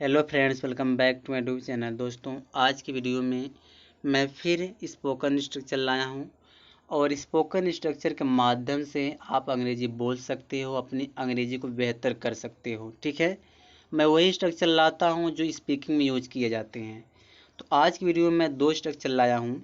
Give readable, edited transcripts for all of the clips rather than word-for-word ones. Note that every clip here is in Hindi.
Hello friends, welcome back to my YouTube channel. दोस्तों, आज की वीडियो में मैं फिर स्पोकन स्ट्रक्चर लाया हूं और स्पोकन स्ट्रक्चर के माध्यम से आप अंग्रेजी बोल सकते हो, अपनी अंग्रेजी को बेहतर कर सकते हो। ठीक है, मैं वही स्ट्रक्चर लाता हूं जो स्पीकिंग में यूज किए जाते हैं। तो आज की वीडियो में मैं दो स्ट्रक्चर लाया हूँ।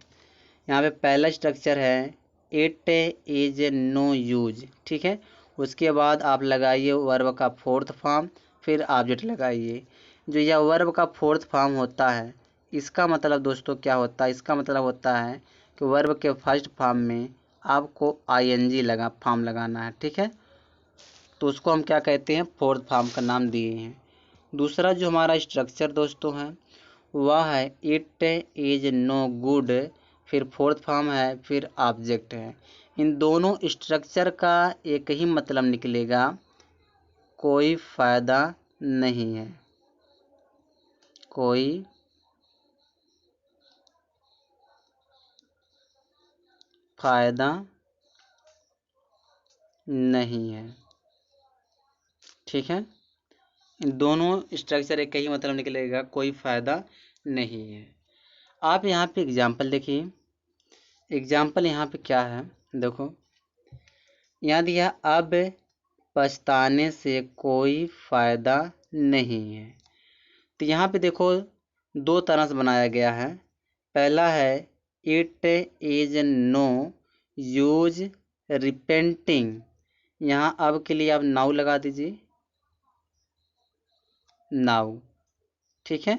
यहाँ पे पहला स्ट्रक्चर है इट इज नो यूज। ठीक है, उसके बाद आप लगाइए वर्ब का फोर्थ फॉर्म, फिर ऑब्जेक्ट लगाइए। जो यह वर्ब का फोर्थ फॉर्म होता है, इसका मतलब दोस्तों क्या होता है? इसका मतलब होता है कि वर्ब के फर्स्ट फॉर्म में आपको आईएनजी फॉर्म लगाना है। ठीक है, तो उसको हम क्या कहते हैं? फोर्थ फॉर्म का नाम दिए हैं। दूसरा जो हमारा स्ट्रक्चर दोस्तों है वह है इट इज नो गुड, फिर फोर्थ फॉर्म है, फिर ऑब्जेक्ट है। इन दोनों स्ट्रक्चर का एक ही मतलब निकलेगा, कोई फायदा नहीं है। कोई फायदा नहीं है। ठीक है, इन दोनों स्ट्रक्चर एक ही मतलब निकलेगा, कोई फायदा नहीं है। आप यहाँ पे एग्जाम्पल देखिए। एग्जाम्पल यहाँ पे क्या है, देखो यहाँ दिया, अब पछताने से कोई फायदा नहीं है। तो यहाँ पे देखो दो तरह से बनाया गया है। पहला है it is no use repenting. यहाँ अब के लिए आप नाउ लगा दीजिए, नाउ। ठीक है,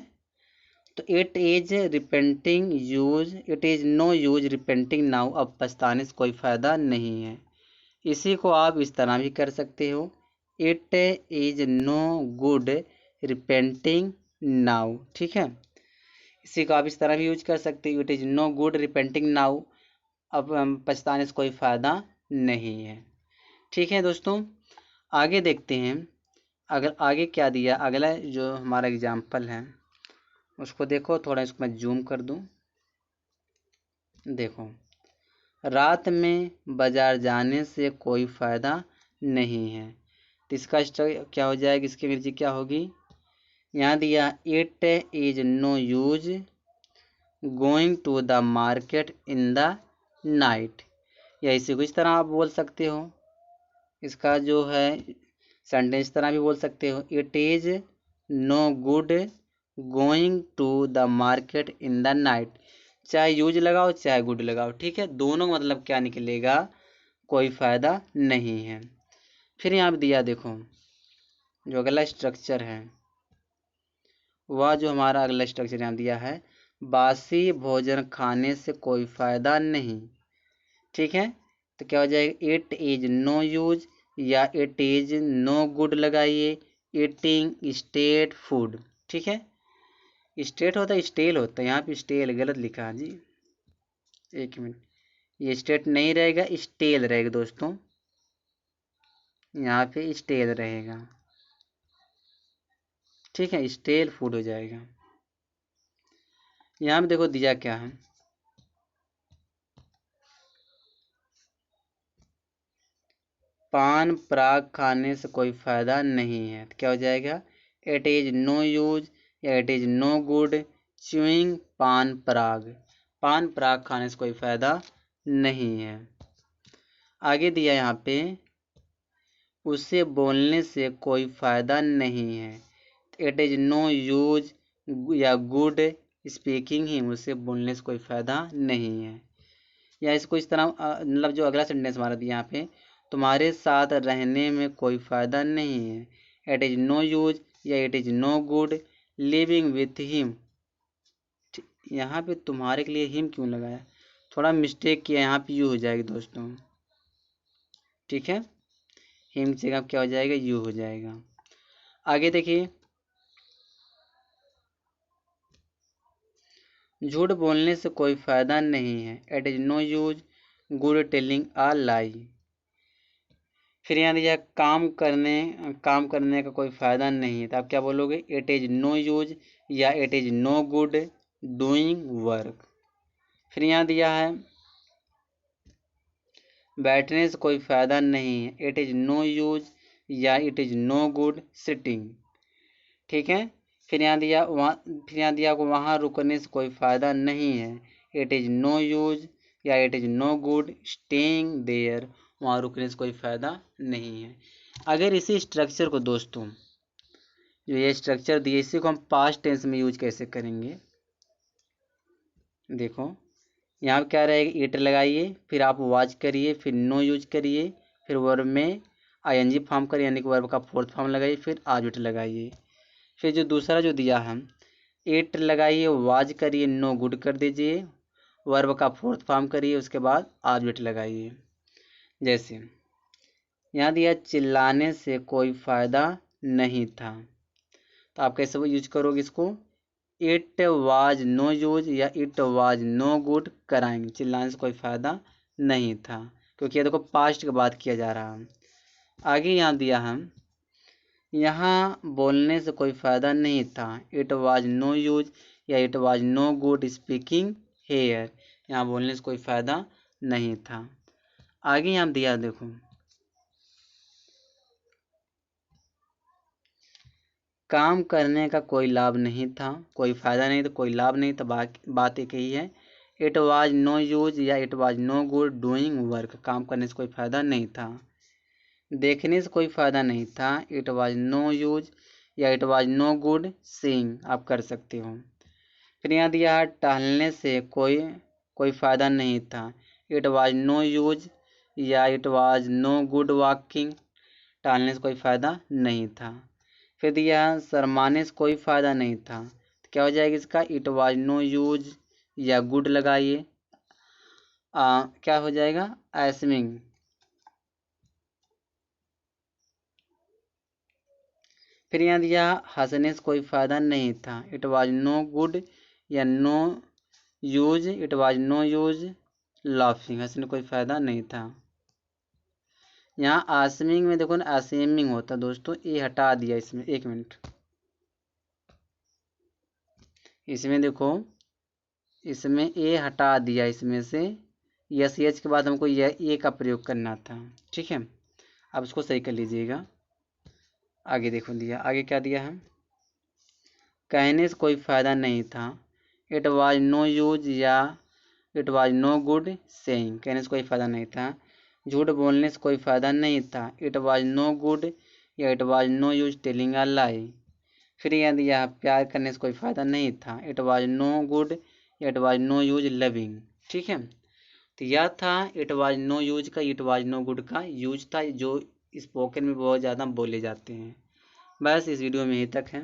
तो it is repenting use, it is no use repenting now. अब पछताने से कोई फायदा नहीं है। इसी को आप इस तरह भी कर सकते हो, it is no good repenting now. ठीक है, इसी को आप इस तरह भी यूज कर सकते हो, it is no good repenting now. अब पछताने से कोई फायदा नहीं है। ठीक है दोस्तों, आगे देखते हैं। अगर आगे क्या दिया, अगला जो हमारा एग्जाम्पल है उसको देखो। थोड़ा इसको मैं जूम कर दूं। देखो, रात में बाजार जाने से कोई फायदा नहीं है। तो इसका क्या हो जाएगा? इसकी अंग्रेजी क्या होगी? यहाँ दिया it is no use going to the market in the night, या इसे कुछ तरह आप बोल सकते हो। इसका जो है सेंटेंस तरह भी बोल सकते हो, it is no good going to the market in the night. चाहे यूज लगाओ चाहे गुड लगाओ, ठीक है, दोनों का मतलब क्या निकलेगा? कोई फायदा नहीं है। फिर यहाँ पे दिया, देखो जो अगला स्ट्रक्चर है वह जो हमारा अगला स्ट्रक्चर यहाँ दिया है, बासी भोजन खाने से कोई फायदा नहीं। ठीक है, तो क्या हो जाएगा? इट इज नो यूज या इट इज नो गुड लगाइए, ईटिंग स्टेट फूड। ठीक है, स्टेट होता है, स्टेल होता है, यहाँ पे स्टेल गलत लिखा है जी। एक मिनट, ये स्टेट नहीं रहेगा, स्टेल रहेगा दोस्तों। यहाँ पे स्टेल रहेगा। ठीक है, स्टेल फूड हो जाएगा। यहाँ पे देखो दिया क्या है, पान पराग खाने से कोई फायदा नहीं है। तो क्या हो जाएगा? इट इज नो यूज या it is no good chewing Pan Parag. पान पराग खाने से कोई फायदा नहीं है। आगे दिया यहाँ पे, उसे बोलने से कोई फायदा नहीं है। इट इज नो यूज या गुड स्पीकिंग ही, उसे बोलने से कोई फायदा नहीं है। या इसको इस तरह मतलब जो अगला सेंटेंस हमारा दिया यहाँ पे, तुम्हारे साथ रहने में कोई फायदा नहीं है। इट इज नो यूज या it is no good living with him. यहाँ पे तुम्हारे के लिए हिम क्यों लगाया? थोड़ा मिस्टेक किया, यहाँ पे यू हो जाएगी दोस्तों। ठीक है, हिम की जगह क्या हो जाएगा? यू हो जाएगा। आगे देखिए, झूठ बोलने से कोई फायदा नहीं है। It is no use good telling a lie. फिर यहाँ दिया काम करने का कोई फायदा नहीं है। तो आप क्या बोलोगे? इट इज नो यूज या it is no good doing work. फिर यहाँ दिया है बैठने से कोई फायदा नहीं है। इट इज नो यूज या it is no good sitting. ठीक है, फिर यहाँ दिया आपको वहाँ रुकने से कोई फ़ायदा नहीं है, इट इज़ नो यूज या it is no good staying there, वहाँ रुकने से कोई फ़ायदा नहीं है। अगर इसी स्ट्रक्चर को दोस्तों, जो ये स्ट्रक्चर दिए, इसी को हम पास्ट टेंस में यूज कैसे करेंगे, देखो यहाँ पर क्या रहेगा, इट लगाइए, फिर आप वाच करिए, फिर नो यूज करिए, फिर वर्ब में आईएनजी फॉर्म करिए, यानी कि वर्ब का फोर्थ फॉर्म लगाइए, फिर ऑब्जेक्ट लगाइए। फिर जो दूसरा जो दिया हम, इट लगाइए, वाज करिए, नो गुड कर दीजिए, वर्ब का फोर्थ फॉर्म करिए, उसके बाद ऑब्जेक्ट लगाइए। जैसे यहाँ दिया चिल्लाने से कोई फ़ायदा नहीं था, तो आप कैसे वो यूज करोगे इसको, इट वाज नो यूज या इट वाज नो गुड कराएंगे। चिल्लाने से कोई फ़ायदा नहीं था, क्योंकि ये देखो पास्ट की बात किया जा रहा है। आगे यहाँ दिया हम, यहाँ बोलने से कोई फ़ायदा नहीं था, इट वाज नो यूज या it was no good speaking here, यहाँ बोलने से कोई फ़ायदा नहीं था। आगे यहाँ दिया देखो, काम करने का कोई लाभ नहीं था, कोई फ़ायदा नहीं था, कोई लाभ नहीं था, बात एक ही है। इट वाज नो यूज या it was no good doing work, काम करने से कोई फ़ायदा नहीं था। देखने से कोई फ़ायदा नहीं था, इट वाज नो यूज या it was no good seeing, आप कर सकते हो। फिर यहाँ दिया है टहलने से कोई फ़ायदा नहीं था, इट वाज नो यूज या it was no good walking, टहलने से कोई फ़ायदा नहीं था। फिर दिया शर्माने से कोई फ़ायदा नहीं था, तो क्या हो जाएगा इसका, इट वाज नो यूज या गुड लगाइए, क्या हो जाएगा, एस्मिंग। फिर यहाँ दिया हंसने से कोई फ़ायदा नहीं था, इट वाज नो गुड या no use, it was no use laughing, हंसने कोई फ़ायदा नहीं था। यहाँ आसमिंग में देखो ना, आसेमिंग होता दोस्तों, ये हटा दिया इसमें, एक मिनट, इसमें देखो, इसमें ए हटा दिया, इसमें से यस एच के बाद हमको यह ए का प्रयोग करना था, ठीक है। अब इसको सही कर लीजिएगा। आगे देखो दिया, आगे क्या दिया है, कहने से कोई फ़ायदा नहीं था, इट वाज नो यूज या it was no good saying, कहने से कोई फ़ायदा नहीं था। झूठ बोलने से कोई फ़ायदा नहीं था, इट वाज नो गुड या it was no use telling a lie. फिर यहाँ दिया प्यार करने से कोई फ़ायदा नहीं था, इट वाज नो गुड या it was no use loving, ठीक है। तो यह था इट वाज नो यूज का, इट वाज नो गुड का यूज था, जो स्पोकन में बहुत ज़्यादा बोले जाते हैं। बस इस वीडियो में यहीं तक है।